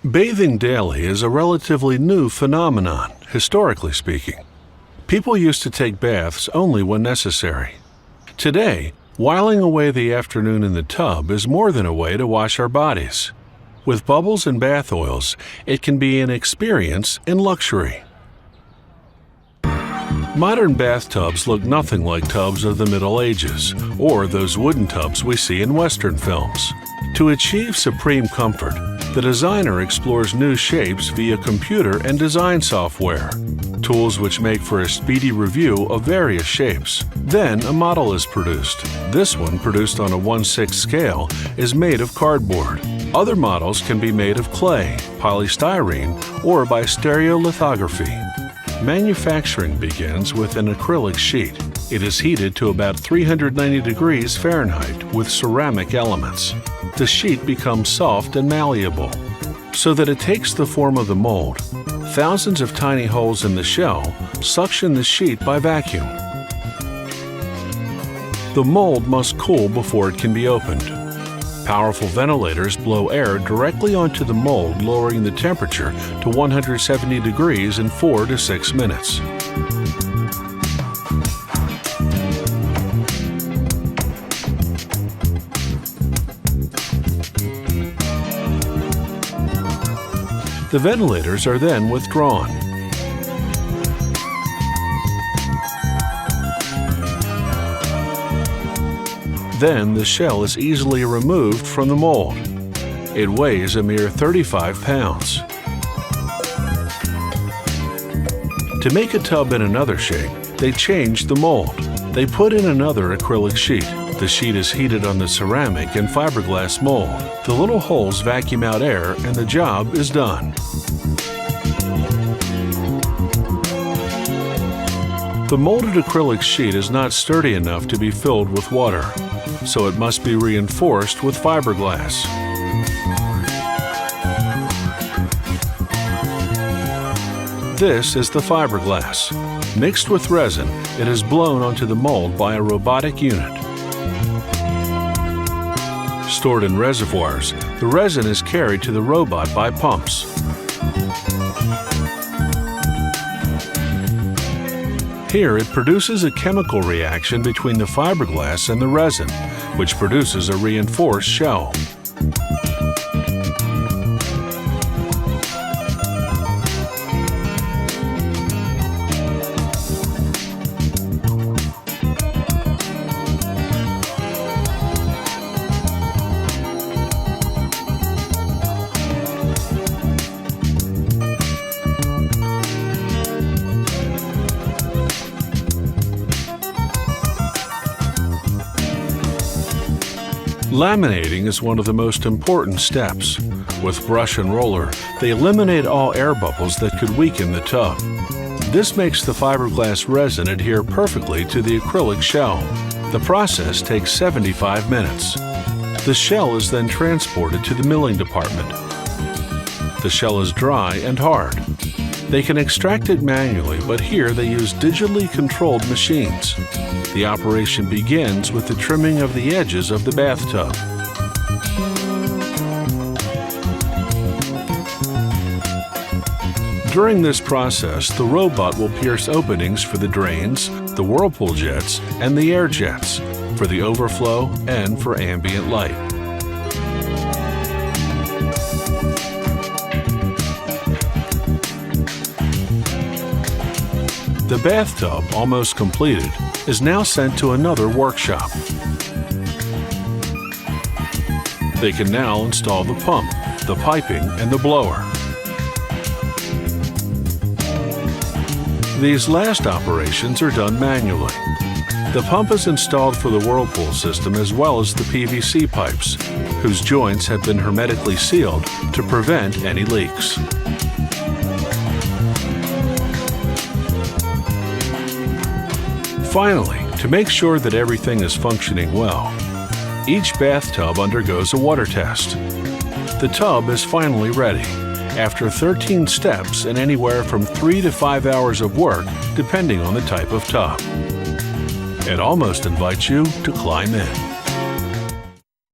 Bathing daily is a relatively new phenomenon, historically speaking. People used to take baths only when necessary. Today, whiling away the afternoon in the tub is more than a way to wash our bodies. With bubbles and bath oils, it can be an experience in luxury. Modern bathtubs look nothing like tubs of the Middle Ages or those wooden tubs we see in Western films. To achieve supreme comfort, the designer explores new shapes via computer and design software, tools which make for a speedy review of various shapes. Then a model is produced. This one, produced on a 1/6 scale, is made of cardboard. Other models can be made of clay, polystyrene, or by stereolithography. Manufacturing begins with an acrylic sheet. It is heated to about 390 degrees Fahrenheit with ceramic elements. The sheet becomes soft and malleable, so that it takes the form of the mold. Thousands of tiny holes in the shell suction the sheet by vacuum. The mold must cool before it can be opened. Powerful ventilators blow air directly onto the mold, lowering the temperature to 170 degrees in 4 to 6 minutes. The ventilators are then withdrawn. Then the shell is easily removed from the mold. It weighs a mere 35 pounds. To make a tub in another shape, they change the mold. They put in another acrylic sheet. The sheet is heated on the ceramic and fiberglass mold. The little holes vacuum out air and the job is done. The molded acrylic sheet is not sturdy enough to be filled with water, so it must be reinforced with fiberglass. This is the fiberglass. Mixed with resin, it is blown onto the mold by a robotic unit. Stored in reservoirs, the resin is carried to the robot by pumps. Here it produces a chemical reaction between the fiberglass and the resin, which produces a reinforced shell. Laminating is one of the most important steps. With brush and roller, they eliminate all air bubbles that could weaken the tub. This makes the fiberglass resin adhere perfectly to the acrylic shell. The process takes 75 minutes. The shell is then transported to the milling department. The shell is dry and hard. They can extract it manually, but here they use digitally controlled machines. The operation begins with the trimming of the edges of the bathtub. During this process, the robot will pierce openings for the drains, the whirlpool jets, and the air jets, for the overflow and for ambient light. The bathtub, almost completed, is now sent to another workshop. They can now install the pump, the piping, and the blower. These last operations are done manually. The pump is installed for the whirlpool system as well as the PVC pipes, whose joints have been hermetically sealed to prevent any leaks. Finally, to make sure that everything is functioning well, each bathtub undergoes a water test. The tub is finally ready, after 13 steps and anywhere from 3 to 5 hours of work, depending on the type of tub. It almost invites you to climb in.